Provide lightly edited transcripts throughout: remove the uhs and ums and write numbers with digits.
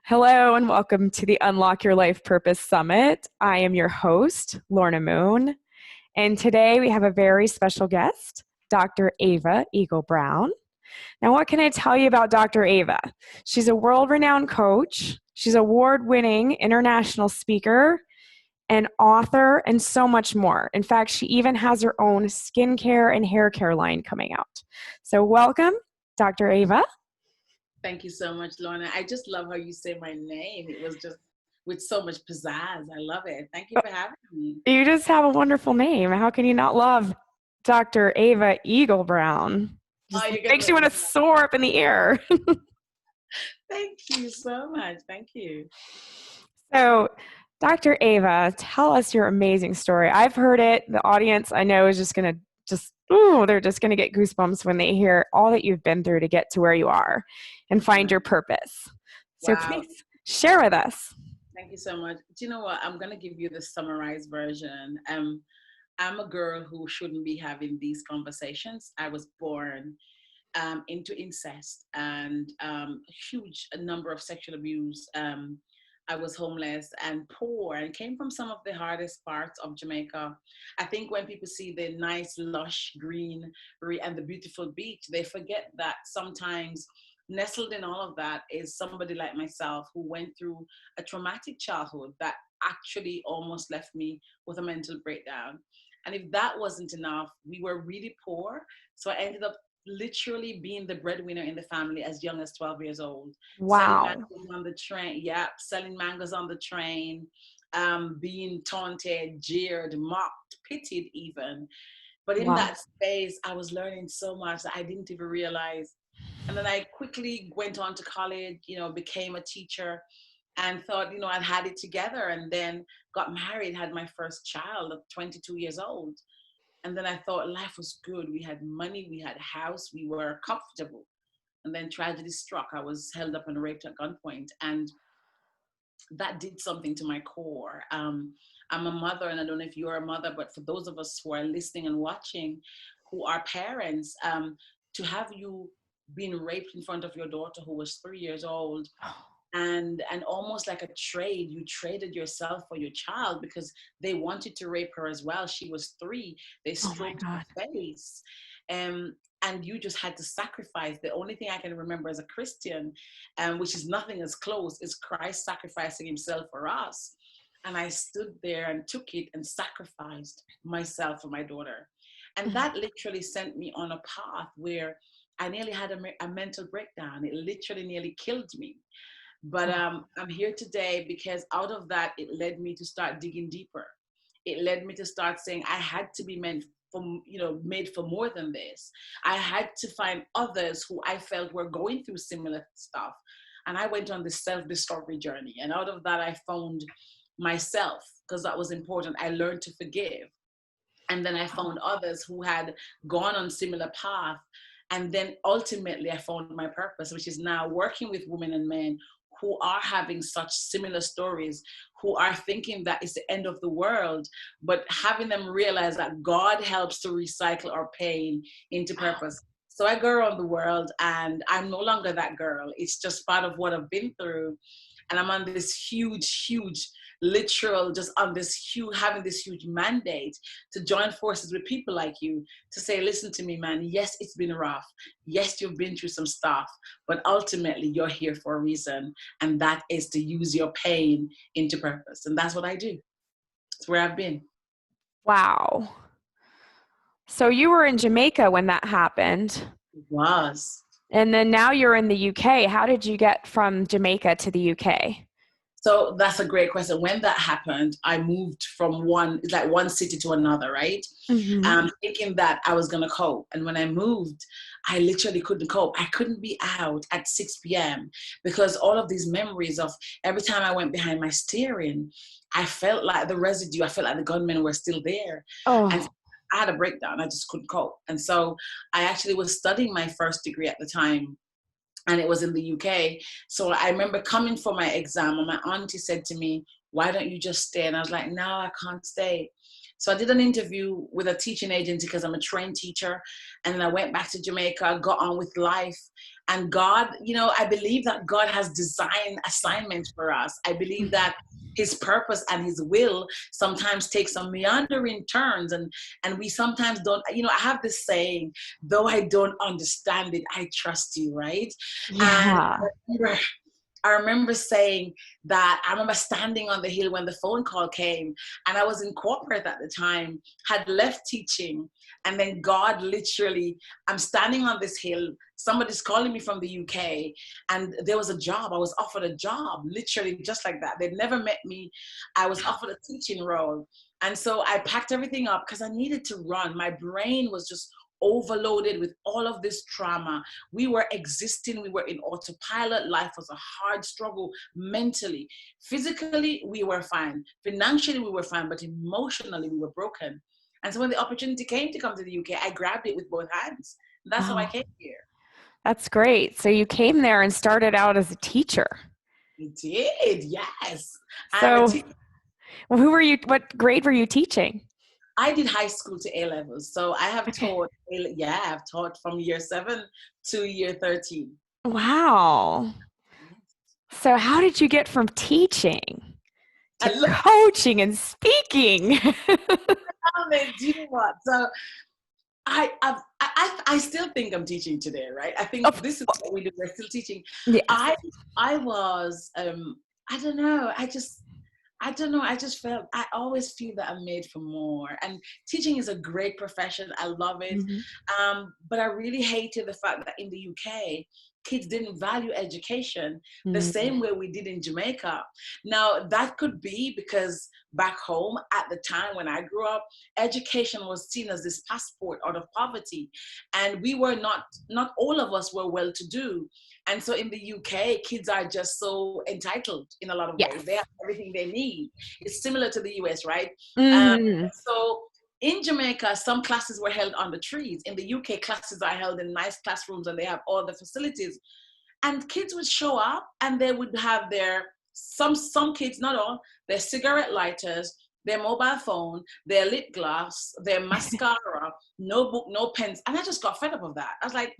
Hello and welcome to the Unlock Your Life Purpose Summit. I am your host, Lorna Moon, and today we have a very special guest, Dr. Ava Eagle Brown. Now, what can I tell you about Dr. Ava? She's a world-renowned coach. She's an award-winning international speaker, an author, and so much more. In fact, she even has her own skincare and hair care line coming out. So welcome, Dr. Ava. Thank you so much, Lorna. I just love how you say my name. It was just with so much pizzazz. I love it. Thank you for having me. You just have a wonderful name. How can you not love Dr. Ava Eagle Brown? Just makes you want to soar up in the air. Thank you so much. Thank you. So, Dr. Ava, tell us your amazing story. I've heard it. The audience, I know, is just going to they're just going to get goosebumps when they hear all that you've been through to get to where you are and find your purpose. So please share with us. Thank you so much. Do you know what? I'm going to give you the summarized version. I'm a girl who shouldn't be having these conversations. I was born into incest and huge number of sexual abuse. I was homeless and poor and came from some of the hardest parts of Jamaica. I think when people see the nice, lush greenery and the beautiful beach, they forget that sometimes nestled in all of that is somebody like myself who went through a traumatic childhood that actually almost left me with a mental breakdown. And if that wasn't enough, we were really poor. So I ended up literally being the breadwinner in the family as young as 12 years old. Wow. Selling mangoes on the train. Yeah, selling mangoes on the train, being taunted, jeered, mocked, pitied even. But in that space, I was learning so much that I didn't even realize. And then I quickly went on to college, became a teacher and thought, I'd had it together, and then got married, had my first child at 22 years old. And then I thought life was good. We had money, we had a house, we were comfortable. And then tragedy struck. I was held up and raped at gunpoint. And that did something to my core. I'm a mother, and I don't know if you're a mother, but for those of us who are listening and watching, who are parents, to have you being raped in front of your daughter who was 3 years old, and almost like a trade, you traded yourself for your child because they wanted to rape her as well. She was 3. They stroked her face. And you just had to sacrifice. The only thing I can remember as a Christian, which is nothing as close, is Christ sacrificing himself for us. And I stood there and took it and sacrificed myself for my daughter. And that literally sent me on a path where I nearly had a mental breakdown. It literally nearly killed me. But I'm here today because out of that, it led me to start digging deeper. It led me to start saying I had to be made for more than this. I had to find others who I felt were going through similar stuff. And I went on this self-discovery journey. And out of that, I found myself, because that was important. I learned to forgive. And then I found others who had gone on similar path. And then ultimately I found my purpose, which is now working with women and men who are having such similar stories, who are thinking that it's the end of the world, but having them realize that God helps to recycle our pain into purpose. So I go around the world and I'm no longer that girl. It's just part of what I've been through. And I'm on this huge, literal, just on this huge, having this huge mandate to join forces with people like you to say, listen to me, man. Yes, it's been rough. Yes, you've been through some stuff, but ultimately you're here for a reason. And that is to use your pain into purpose. And that's what I do. It's where I've been. Wow. So you were in Jamaica when that happened. It was. And then now you're in the UK. How did you get from Jamaica to the UK? So that's a great question. When that happened, I moved from one city to another, right? Mm-hmm. Thinking that I was going to cope. And when I moved, I literally couldn't cope. I couldn't be out at 6 p.m. because all of these memories of every time I went behind my steering, I felt like the residue, I felt like the gunmen were still there. Oh. And I had a breakdown. I just couldn't cope. And so I actually was studying my first degree at the time, and it was in the UK. So I remember coming for my exam, and my auntie said to me, why don't you just stay? And I was like, no, I can't stay. So I did an interview with a teaching agency because I'm a trained teacher. And then I went back to Jamaica, got on with life. And God, I believe that God has designed assignments for us. I believe that his purpose and his will sometimes take some meandering turns, and we sometimes don't. I have this saying, though I don't understand it, I trust you, right? And Yeah. I remember saying that. I remember standing on the hill when the phone call came, and I was in corporate at the time, had left teaching, and then God literally, I'm standing on this hill, somebody's calling me from the UK, and there was a job. I was offered a job, literally just like that. They'd never met me. I was offered a teaching role. And so I packed everything up because I needed to run. My brain was just overloaded with all of this trauma. We were existing, we were in autopilot. Life was a hard struggle mentally. Physically, we were fine. Financially, we were fine, but emotionally, we were broken. And so when the opportunity came to come to the UK, I grabbed it with both hands. That's how I came here. That's great. So you came there and started out as a teacher. I did, yes. So what grade were you teaching? I did high school to A levels. So I have taught, I've taught from year 7 to year 13. Wow. So how did you get from teaching to coaching and speaking? Do you know what? So I still think I'm teaching today, right? I think this is what we do. We're still teaching. Yes. I was, I don't know. I just felt, I always feel that I'm made for more. And teaching is a great profession. I love it. Mm-hmm. But I really hated the fact that in the UK, kids didn't value education the same way we did in Jamaica. Now, that could be because back home at the time when I grew up, education was seen as this passport out of poverty. And we were not all of us were well-to-do. And so in the UK, kids are just so entitled in a lot of ways. They have everything they need. It's similar to the US, right? So in Jamaica, some classes were held under trees. In the UK, classes are held in nice classrooms and they have all the facilities. And kids would show up and they would have some kids, not all, their cigarette lighters, their mobile phone, their lip gloss, their mascara, no book, no pens. And I just got fed up of that. I was like,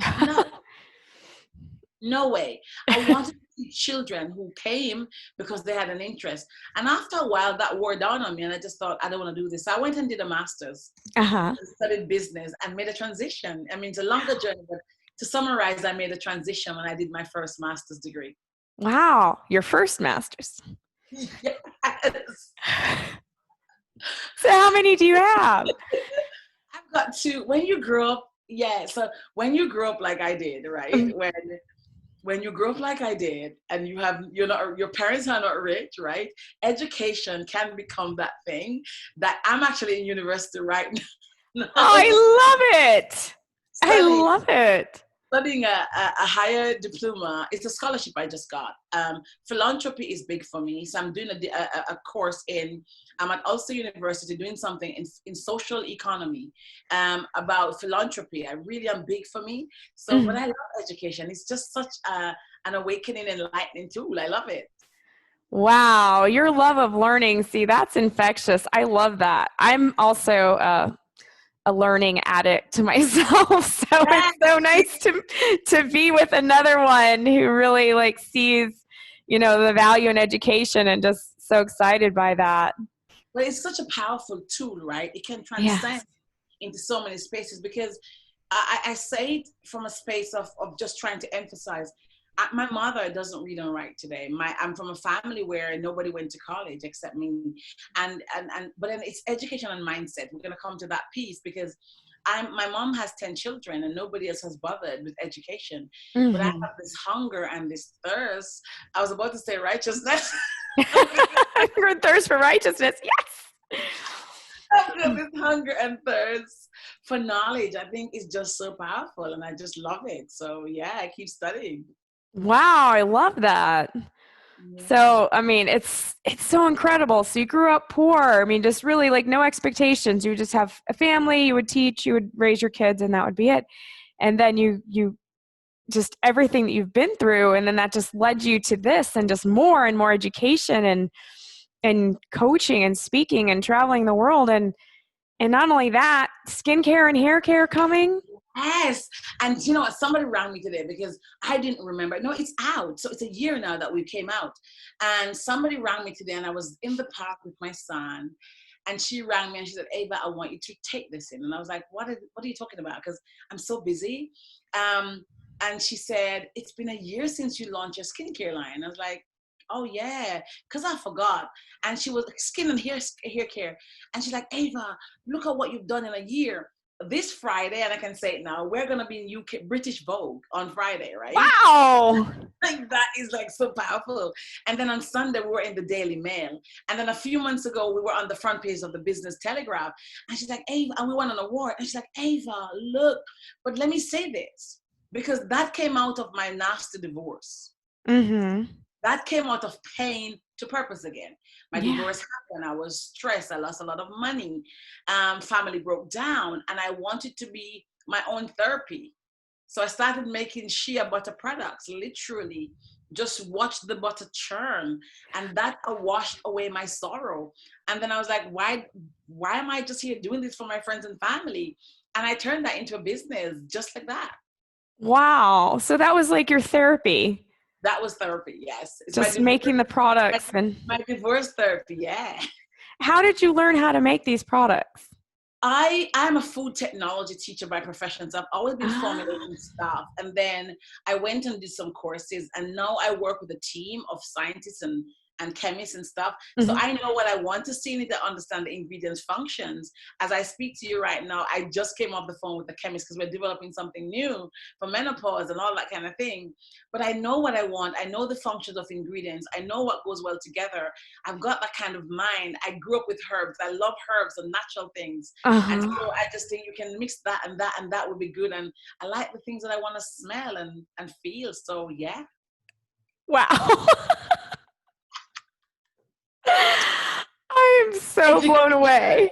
no way. I wanted to teach children who came because they had an interest. And after a while, that wore down on me. And I just thought, I don't want to do this. So I went and did a master's, studied business and made a transition. I mean, it's a longer journey, but to summarize, I made a transition when I did my first master's degree. Wow. Your first master's. Yes. So how many do you have? I've got 2. When you grow up, so when you grow up like I did, right? When you grow up like I did and your parents are not rich, right? Education can become that thing that I'm actually in university right now. I love it. I love it. Studying a higher diploma. It's a scholarship I just got. Philanthropy is big for me. So I'm doing a course I'm at Ulster University doing something in social economy about philanthropy. I really am big for me. So but I love education. It's just such an awakening, enlightening tool. I love it. Wow. Your love of learning. See, that's infectious. I love that. I'm also a learning addict myself. So it's so nice to be with another one who really sees, the value in education and just so excited by that. But it's such a powerful tool, right? It can transcend into so many spaces because I say it from a space of just trying to emphasize. My mother doesn't read and write today. I'm from a family where nobody went to college except me, but then it's education and mindset. We're gonna come to that piece because my mom has 10 children and nobody else has bothered with education. But I have this hunger and this thirst. I was about to say righteousness. Thirst for righteousness, yes. This hunger and thirst for knowledge, I think, is just so powerful, and I just love it. So I keep studying. Wow, I love that. Yeah. So, I mean, it's so incredible. So you grew up poor. I mean, just really no expectations. You would just have a family, you would teach, you would raise your kids, and that would be it. And then you just everything that you've been through, and then that just led you to this and just more and more education and coaching and speaking and traveling the world. And not only that, skincare and hair care coming. Yes. And you know what? Somebody rang me today because I didn't remember. No, it's out. So it's a year now that we came out. And somebody rang me today and I was in the park with my son. And she rang me and she said, Ava, I want you to take this in. And I was like, what are you talking about? Because I'm so busy. And she said, it's been a year since you launched your skincare line. I was like, oh yeah, because I forgot. And she was like, skin and hair care. And she's like, Ava, look at what you've done in a year. This Friday, and I can say it now, we're gonna be in UK British Vogue on Friday, right? Wow. Like that is like so powerful. And then on Sunday we were in the Daily Mail. And then a few months ago we were on the front page of the Business Telegraph. And she's like, Ava, and we won an award. And she's like, Ava, look, but let me say this, because that came out of my nasty divorce. Mm-hmm. That came out of pain to purpose again. My divorce happened. I was stressed. I lost a lot of money. Family broke down, and I wanted to be my own therapy. So I started making shea butter products, literally just watch the butter churn, and that washed away my sorrow. And then I was like, why am I just here doing this for my friends and family? And I turned that into a business just like that. Wow. So that was like your therapy. That was therapy, yes. It's just making the products and my divorce therapy, yeah. How did you learn how to make these products? I'm a food technology teacher by profession, so I've always been formulating stuff. And then I went and did some courses, and now I work with a team of scientists and chemists and stuff. So I know what I want to see, need to understand the ingredients functions. As I speak to you right now, I just came off the phone with the chemist because we're developing something new for menopause and all that kind of thing. But I know what I want. I know the functions of ingredients. I know what goes well together. I've got that kind of mind. I grew up with herbs. I love herbs and natural things. And so I just think you can mix that and that, and that would be good. And I like the things that I want to smell and feel. So yeah. Wow. I am so blown away.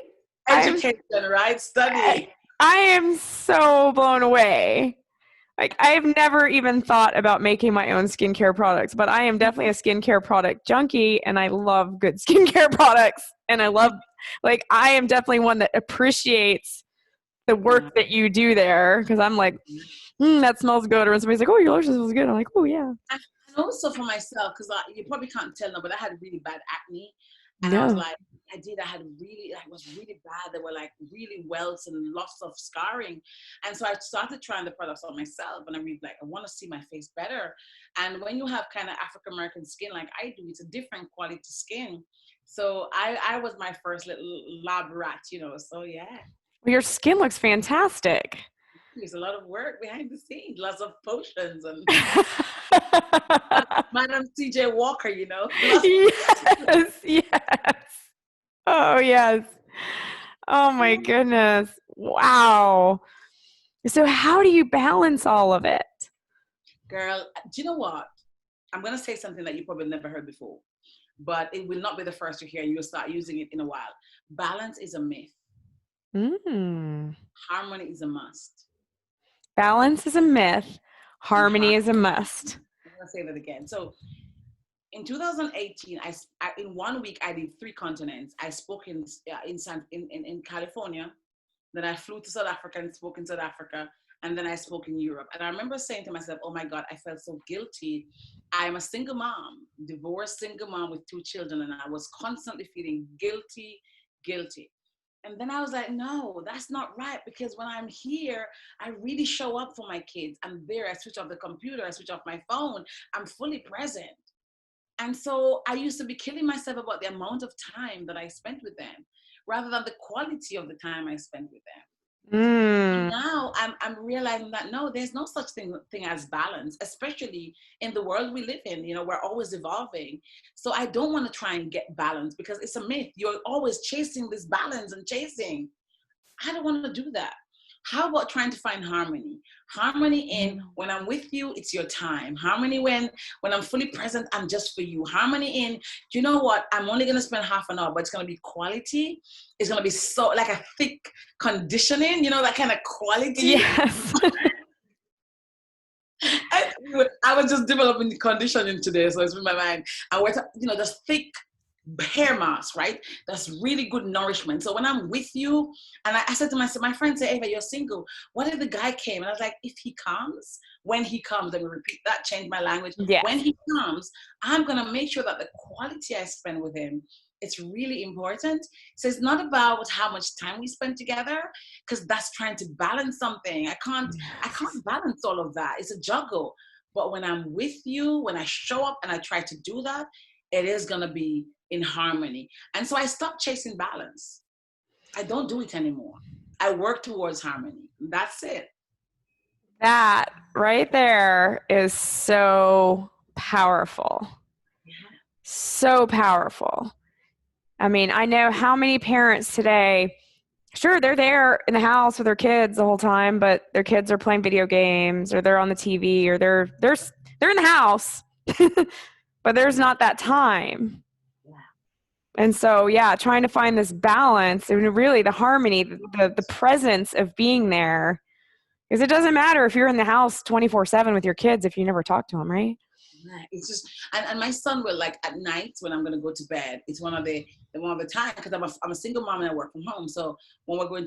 Education, right? Study. I am so blown away. Like, I've never even thought about making my own skincare products, but I am definitely a skincare product junkie, and I love good skincare products. And I love, like, I am definitely one that appreciates the work that you do there, because I'm like, that smells good. Or somebody's like, oh, your lotion smells good. I'm like, oh, yeah. And also for myself, because you probably can't tell now, but I had really bad acne. And No. I was like, I was really bad. There were like really welts and lots of scarring. And so I started trying the products on myself, and I really like, I want to see my face better. And when you have kind of African-American skin like I do, it's a different quality skin. So I was my first little lab rat, so yeah. Well, your skin looks fantastic. There's a lot of work behind the scenes, lots of potions and Madam CJ Walker, Yes, yes. Oh, yes. Oh, my goodness. Wow. So how do you balance all of it? Girl, do you know what? I'm going to say something that you probably never heard before, but it will not be the first to hear. You'll start using it in a while. Balance is a myth. Harmony is a must. Balance is a myth. Harmony is a must. I'm going to say that again. So in 2018, in 1 week, I did 3 continents. I spoke in California. Then I flew to South Africa and spoke in South Africa. And then I spoke in Europe. And I remember saying to myself, oh my God, I felt so guilty. I'm a single mom, divorced single mom with 2 children. And I was constantly feeling guilty. And then I was like, no, that's not right. Because when I'm here, I really show up for my kids. I'm there. I switch off the computer. I switch off my phone. I'm fully present. And so I used to be killing myself about the amount of time that I spent with them rather than the quality of the time I spent with them. Now I'm realizing that no, there's no such thing as balance, especially in the world we live in. We're always evolving. So I don't want to try and get balance because it's a myth. You're always chasing this balance and chasing. I don't want to do that. How about trying to find harmony? Harmony in when I'm with you, it's your time. Harmony when I'm fully present, I'm just for you. Harmony in, you know what? I'm only going to spend half an hour, but it's going to be quality. It's going to be so like a thick conditioning, that kind of quality. Yes. I was just developing the conditioning today, so it's in my mind. And we're just thick hair mask, right? That's really good nourishment. So when I'm with you, and I said to myself, my friend said, Ava, you're single. What if the guy came? And I was like, if he comes, when he comes, let me repeat that, change my language. Yes. When he comes, I'm going to make sure that the quality I spend with him, it's really important. So it's not about how much time we spend together, because that's trying to balance something. I can't balance all of that. It's a juggle. But when I'm with you, when I show up and I try to do that, it is going to be in harmony. And so I stopped chasing balance. I don't do it anymore. I work towards harmony. That's it. That right there is so powerful. Yeah. So powerful. I mean, I know how many parents today, sure, they're there in the house with their kids the whole time, but their kids are playing video games or they're on the TV or they're in the house, but there's not that time. And so, yeah, trying to find this balance and really the harmony, the presence of being there, because it doesn't matter if you're in the house 24/7 with your kids if you never talk to them, right? It's just, and my son will, like, at night when I'm going to go to bed, it's one of the time, because I'm a single mom and I work from home. So when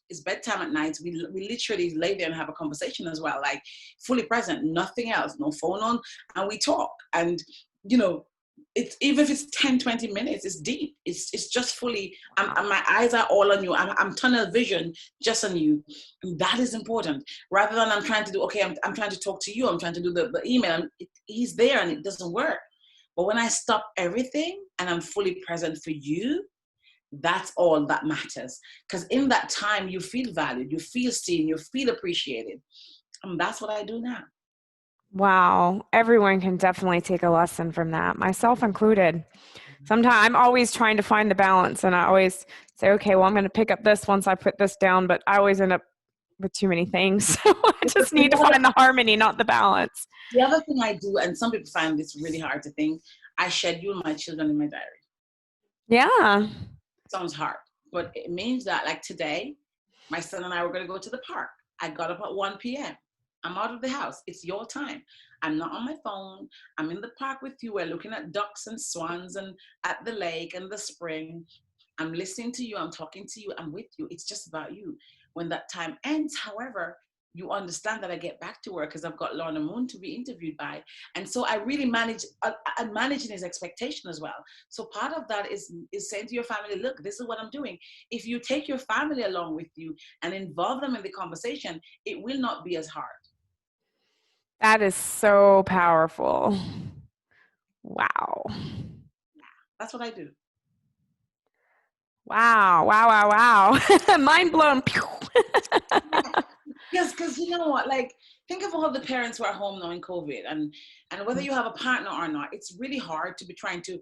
it's bedtime at night, we literally lay there and have a conversation as well, like fully present, nothing else, no phone on, and we talk. And it's, even if it's 10-20 minutes, it's deep. It's just fully, my eyes are all on you. I'm tunnel vision just on you. And that is important. Rather than I'm trying to do, okay, I'm trying to talk to you, I'm trying to do the email. He's there and it doesn't work. But when I stop everything and I'm fully present for you, that's all that matters. Because in that time, you feel valued, you feel seen, you feel appreciated. And that's what I do now. Wow. Everyone can definitely take a lesson from that, myself included. Sometimes I'm always trying to find the balance and I always say, okay, well, I'm going to pick up this once I put this down, but I always end up with too many things. So I just need to find the harmony, not the balance. The other thing I do, and some people find this really hard to think, I schedule my children in my diary. Yeah. Sounds hard, but it means that, like today, my son and I were going to go to the park. I got up at 1 p.m. I'm out of the house. It's your time. I'm not on my phone. I'm in the park with you. We're looking at ducks and swans and at the lake and the spring. I'm listening to you. I'm talking to you. I'm with you. It's just about you. When that time ends, however, you understand that I get back to work because I've got Lorna Moon to be interviewed by. And so I really I'm managing his expectation as well. So part of that is saying to your family, look, this is what I'm doing. If you take your family along with you and involve them in the conversation, it will not be as hard. That is so powerful. Wow. That's what I do. Wow. Wow. Wow. Wow. Mind blown. Yes, because you know what, like, think of all the parents who are home now in COVID, and whether you have a partner or not, it's really hard to be trying to,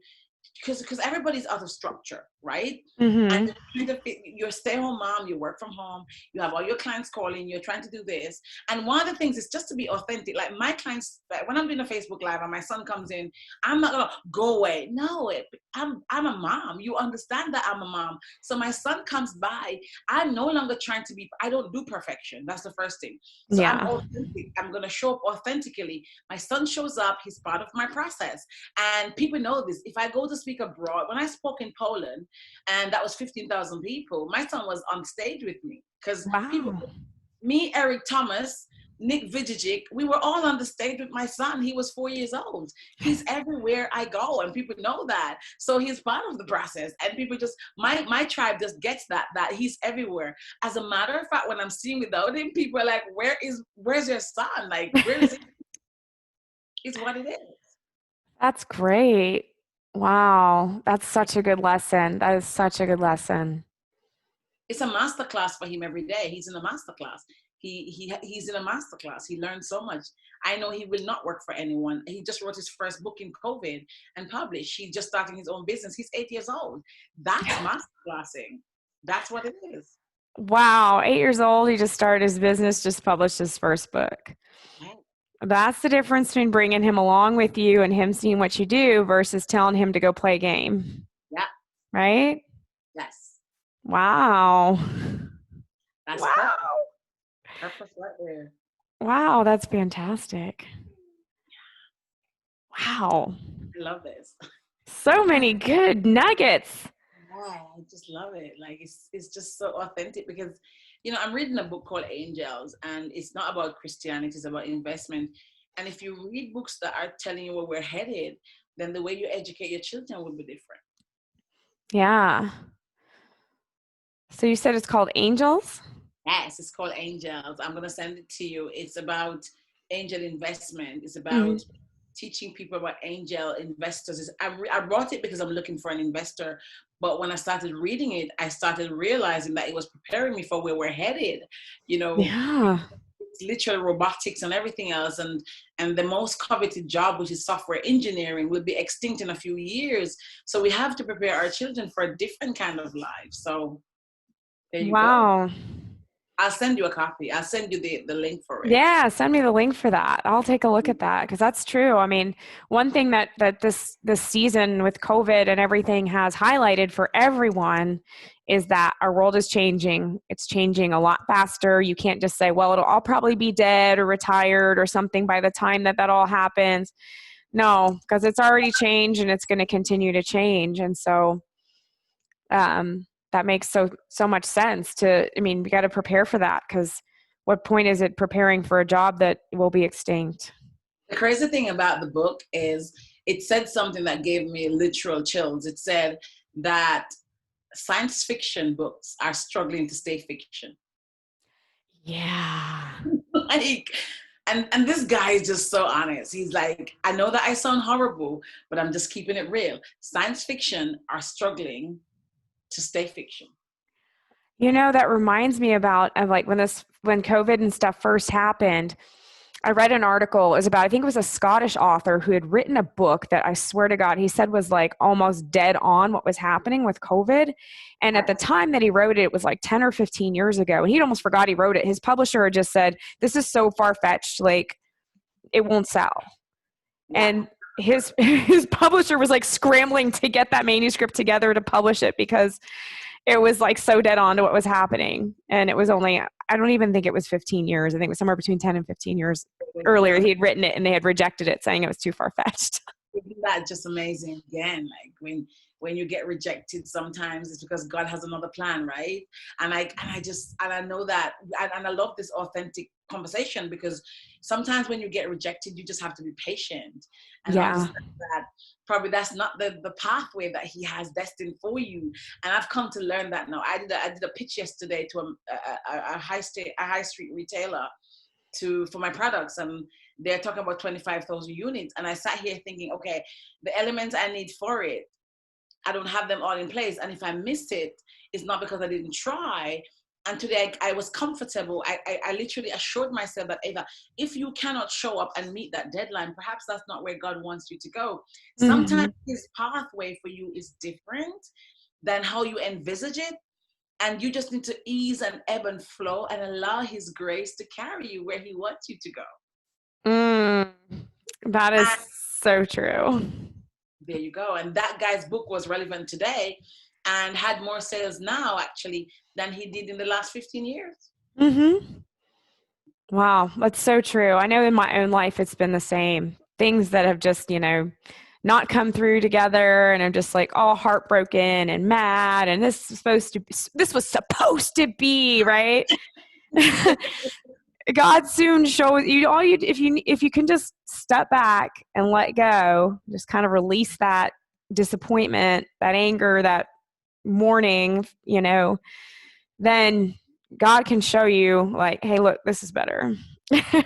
because everybody's out of structure, right? Mm-hmm. And you're a stay-at-home mom, you work from home, you have all your clients calling, you're trying to do this. And one of the things is just to be authentic. Like my clients, like when I'm doing a Facebook Live and my son comes in, I'm not gonna go away. No, I'm a mom. You understand that I'm a mom. So my son comes by, I'm no longer trying to be, I don't do perfection. That's the first thing. So Yeah. I'm authentic. I'm gonna show up authentically. My son shows up, he's part of my process. And people know this. If I go to speak abroad, when I spoke in Poland, and that was 15,000 people, my son was on stage with me because people, me, Eric Thomas, Nick Vujicic, we were all on the stage with my son. He was 4 years old. He's everywhere I go, and people know that. So he's part of the process, and people just, my tribe just gets that he's everywhere. As a matter of fact, when I'm seeing without him, people are like, where's your son? Like, where is he? It's what it is. That's great. Wow. That's such a good lesson. That is such a good lesson. It's a master class for him every day. He's in a master class. He's in a master class. He learned so much. I know he will not work for anyone. He just wrote his first book in COVID and published. He's just starting his own business. He's 8 years old. That's master classing. That's what it is. Wow. 8 years old. He just started his business, just published his first book. Right. That's the difference between bringing him along with you and him seeing what you do versus telling him to go play a game. Yeah. Right? Yes. Wow. That's purpose right there. Wow, that's fantastic. Wow. I love this. So many good nuggets. Yeah, I just love it. Like it's just so authentic because, I'm reading a book called Angels, and it's not about Christianity, it's about investment. And if you read books that are telling you where we're headed, then the way you educate your children will be different. Yeah. So you said it's called Angels? Yes, it's called Angels. I'm gonna send it to you. It's about angel investment. It's Hmm. about teaching people about angel investors. I brought it because I'm looking for an investor, but when I started reading it, I started realizing that it was preparing me for where we're headed. You know, Yeah. it's literal robotics and everything else, and the most coveted job, which is software engineering, will be extinct in a few years. So we have to prepare our children for a different kind of life. So there you go. Wow. I'll send you a copy. I'll send you the link for it. Yeah, send me the link for that. I'll take a look at that because that's true. I mean, one thing that this season with COVID and everything has highlighted for everyone is that our world is changing. It's changing a lot faster. You can't just say, "Well, I'll probably be dead or retired or something by the time that all happens." No, because it's already changed and it's going to continue to change. And so that makes so much sense to, I mean, we got to prepare for that because what point is it preparing for a job that will be extinct? The crazy thing about the book is it said something that gave me literal chills. It said that science fiction books are struggling to stay fiction. Yeah. Like, and this guy is just so honest. He's like, I know that I sound horrible, but I'm just keeping it real. Science fiction are struggling to stay fiction. That reminds me about of like when COVID and stuff first happened. I read an article. It was about, I think it was a Scottish author who had written a book that I swear to God, he said was like almost dead on what was happening with COVID. And at the time that he wrote it, it was like 10 or 15 years ago. And he'd almost forgot he wrote it. His publisher had just said, "This is so far fetched, like it won't sell." Yeah. And his publisher was like scrambling to get that manuscript together to publish it because it was like so dead on to what was happening. And it was only, I don't even think it was 15 years. I think it was somewhere between 10 and 15 years earlier he had written it and they had rejected it saying it was too far fetched. Isn't that just amazing? Again, like when you get rejected, sometimes it's because God has another plan, right? And I know that, and I love this authentic conversation because sometimes when you get rejected, you just have to be patient and Yeah. understand that probably that's not the pathway that He has destined for you. And I've come to learn that now. I did a pitch yesterday to a high street retailer for my products, and they're talking about 25,000 units, and I sat here thinking, okay, the elements I need for it, I don't have them all in place, and if I missed it, it's not because I didn't try. And today I was comfortable. I literally assured myself that, Ava, if you cannot show up and meet that deadline, perhaps that's not where God wants you to go. Sometimes Mm-hmm. His pathway for you is different than how you envisage it, and you just need to ease and ebb and flow and allow His grace to carry you where He wants you to go. Mm, that is And so true. there you go. And that guy's book was relevant today and had more sales now, actually, than he did in the last 15 years. Mm-hmm. Wow, that's so true. I know in my own life it's been the same. Things that have just, not come through together and I'm just like all heartbroken and mad and this was supposed to be, right? God soon shows you if you can just step back and let go, just kind of release that disappointment, that anger, that mourning, then God can show you like, hey, look, this is better.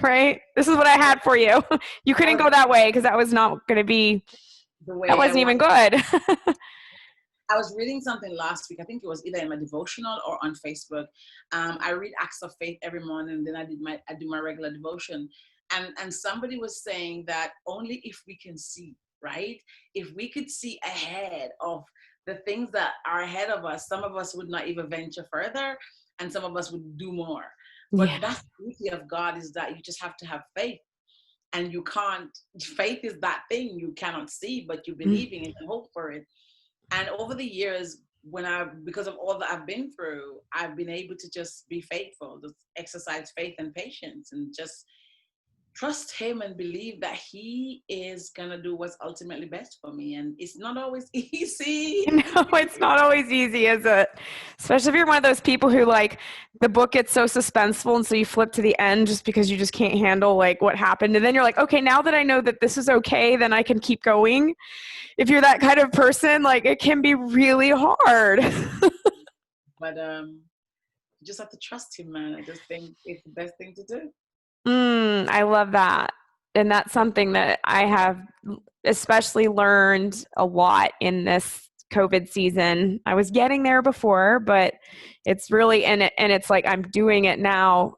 Right? This is what I had for you. You couldn't go that way because that was not going to be, the that way I wasn't want. even good. I was reading something last week. I think it was either in my devotional or on Facebook. I read Acts of Faith every morning, and then I do my regular devotion. And somebody was saying that only if we can see, right? If we could see ahead of the things that are ahead of us, some of us would not even venture further, and some of us would do more. But Yeah. that's the beauty of God, is that you just have to have faith. And you can't, faith is that thing you cannot see, but you believe in it and hope for it. And over the years, because of all that I've been through, I've been able to just be faithful, just exercise faith and patience, and just trust him and believe that he is going to do what's ultimately best for me. And it's not always easy. No, it's not always easy, is it? Especially if you're one of those people who like the book gets so suspenseful and so you flip to the end just because you just can't handle like what happened. And then you're like, okay, now that I know that this is okay, then I can keep going. If you're that kind of person, like it can be really hard. But you just have to trust him, man. I just think it's the best thing to do. I love that. And that's something that I have especially learned a lot in this COVID season. I was getting there before, but it's really in it. And it's like I'm doing it now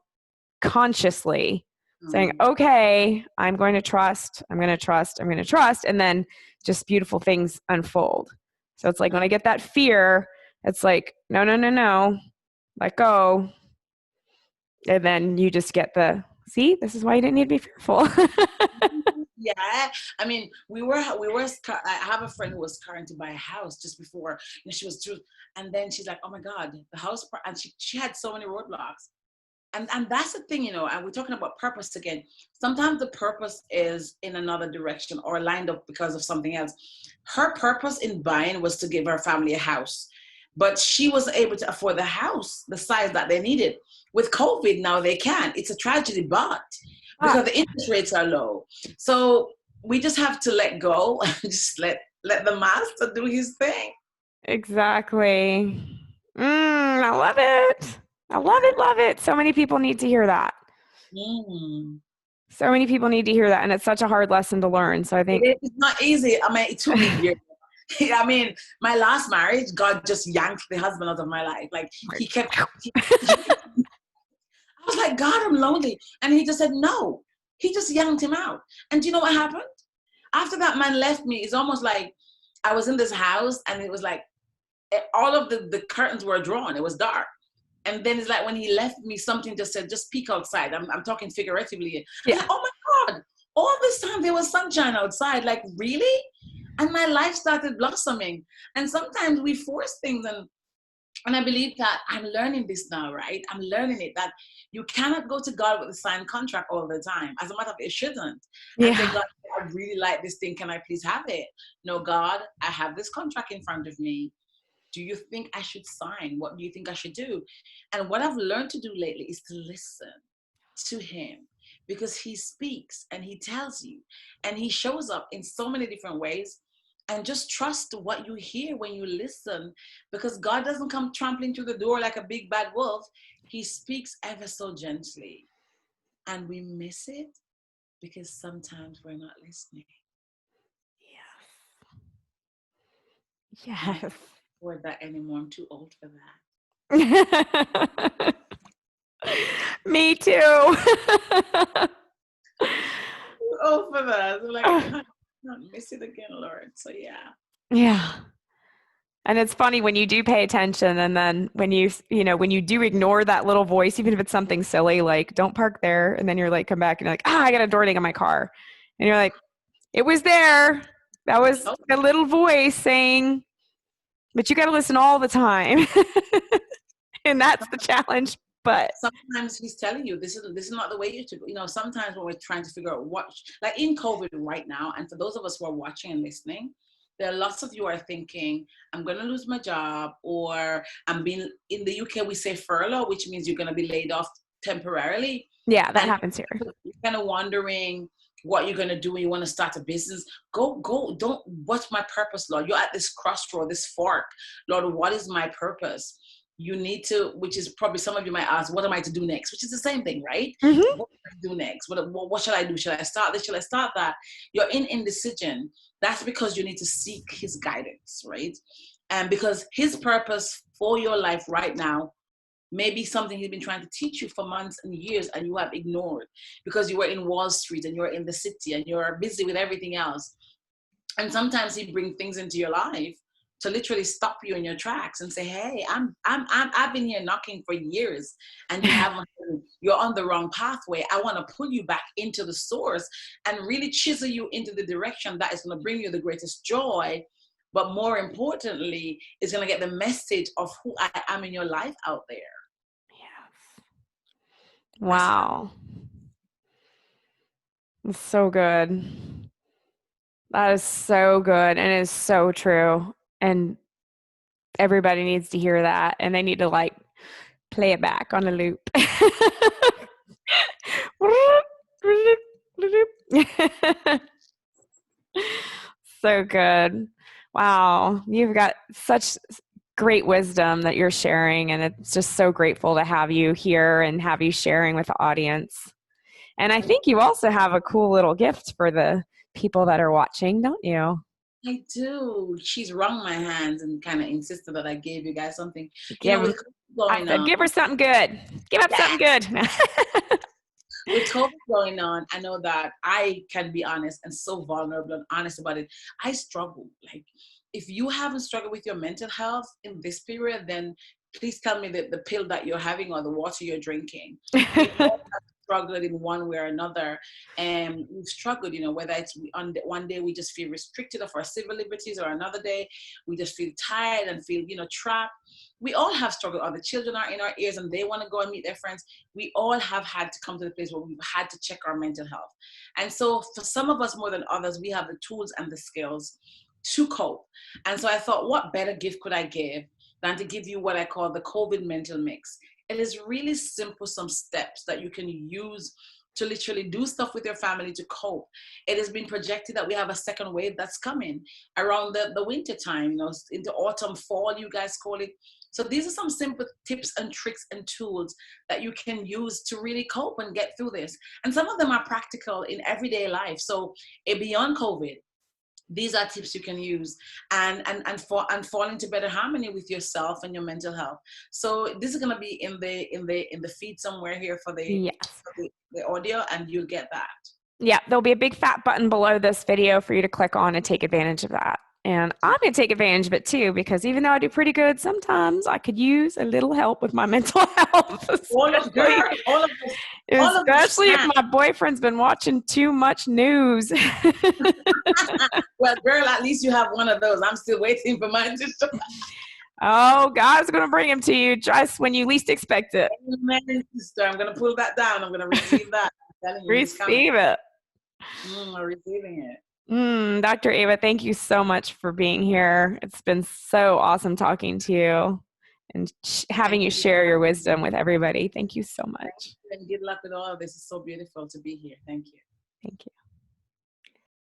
consciously, saying, okay, I'm going to trust, I'm going to trust, I'm going to trust. And then just beautiful things unfold. So it's like when I get that fear, it's like, no, no, no, no, let go. And then you just get the, see, this is why you didn't need to be fearful. Yeah, I mean, I have a friend who was trying to buy a house just before, she was through, and then she's like, oh my God, the house, and she had so many roadblocks. And that's the thing, and we're talking about purpose again. Sometimes the purpose is in another direction or lined up because of something else. Her purpose in buying was to give her family a house, but she wasn't able to afford the house, the size that they needed. With COVID now they can. It's a tragedy, but because the interest rates are low. So we just have to let go and just let the master do his thing. Exactly. I love it. I love it, love it. So many people need to hear that. So many people need to hear that. And it's such a hard lesson to learn. So I think it's not easy. I mean, it took me years. I mean, my last marriage, God just yanked the husband out of my life. Like he kept, I was like, God, I'm lonely. And he just said, no, he just yanked him out. And do you know what happened? After that man left me, it's almost like I was in this house and it was like all of the curtains were drawn. It was dark. And then it's like when he left me, something just said, just peek outside. I'm talking figuratively. Yeah. Like, oh my God, all this time there was sunshine outside. Like, really? And my life started blossoming. And sometimes we force things. And I believe that I'm learning this now, right? I'm learning it, that you cannot go to God with a signed contract all the time. As a matter of fact, it shouldn't. And say, God, I really like this thing. Can I please have it? No, God, I have this contract in front of me. Do you think I should sign? What do you think I should do? And what I've learned to do lately is to listen to him, because he speaks and he tells you and he shows up in so many different ways. And just trust what you hear when you listen, because God doesn't come trampling through the door like a big bad wolf. He speaks ever so gently, and we miss it because sometimes we're not listening. Yes. I can't afford that anymore. I'm too old for that. Me too. Oh, for that. Like, I can't miss it again, Lord. So yeah. Yeah. And it's funny when you do pay attention, and then when when you do ignore that little voice, even if it's something silly, like don't park there. And then you're like, come back and you're like, I got a door ding on my car. And you're like, it was there. That was a little voice saying, but you got to listen all the time. And that's the challenge. But sometimes he's telling you this is not the way you should. Sometimes when we're trying to figure out what, like in COVID right now, and for those of us who are watching and listening, there are lots of you are thinking, I'm going to lose my job, or I'm being, in the UK we say furlough, which means you're going to be laid off temporarily. Yeah, that happens here. You're kind of wondering what you're going to do when you want to start a business. Go, don't, what's my purpose, Lord? You're at this crossroad, this fork. Lord, what is my purpose? You need to, which is probably some of you might ask, what am I to do next? Which is the same thing, right? Mm-hmm. What should I do next? What should I do? Should I start this? Should I start that? You're in indecision. That's because you need to seek his guidance, right? And because his purpose for your life right now may be something he's been trying to teach you for months and years, and you have ignored because you were in Wall Street and you're in the city and you're busy with everything else. And sometimes he brings things into your life to literally stop you in your tracks and say, hey, I've been here knocking for years and you haven't, you're on the wrong pathway. I want to pull you back into the source and really chisel you into the direction that is going to bring you the greatest joy. But more importantly, is going to get the message of who I am in your life out there. Yes. Wow. It's so good. That is so good and it is so true. And everybody needs to hear that and they need to like play it back on a loop. So good. Wow. You've got such great wisdom that you're sharing, and it's just so grateful to have you here and have you sharing with the audience. And I think you also have a cool little gift for the people that are watching, don't you? I do. She's wrung my hands and kind of insisted that I gave you guys something. You know, Give, with COVID I going said, on, give her something good. Give up something good. with COVID going on, I know that I can be honest and so vulnerable and honest about it. I struggle. Like, if you haven't struggled with your mental health in this period, then please tell me that the pill that you're having or the water you're drinking. We all have struggled in one way or another, and we've struggled. You know, whether it's on one day we just feel restricted of our civil liberties, or another day we just feel tired and feel trapped. We all have struggled. Or the children are in our ears and they want to go and meet their friends. We all have had to come to the place where we've had to check our mental health. And so for some of us more than others, we have the tools and the skills to cope. And so I thought, what better gift could I give than to give you what I call the COVID mental mix? It is really simple, some steps that you can use to literally do stuff with your family to cope. It has been projected that we have a second wave that's coming around the winter time, into autumn, fall, you guys call it. So these are some simple tips and tricks and tools that you can use to really cope and get through this. And some of them are practical in everyday life. So beyond COVID, these are tips you can use and fall into better harmony with yourself and your mental health. So this is going to be in the feed somewhere here for the Yes. the audio, and you'll get that. Yeah, there'll be a big fat button below this video for you to click on and take advantage of that. And I'm going to take advantage of it too, because even though I do pretty good, sometimes I could use a little help with my mental health. All of us, Especially if can. my boyfriend's been watching too much news. Well, girl, at least you have one of those. I'm still waiting for mine to show. Oh, God's going to bring him to you just when you least expect it. Amen, sister. I'm going to pull that down. I'm going to receive that. I'm telling you, Receive it. I'm receiving it. Dr. Ava, thank you so much for being here. It's been so awesome talking to you and having you share your wisdom with everybody. Thank you so much. And good luck with all of this. It's so beautiful to be here. Thank you. Thank you.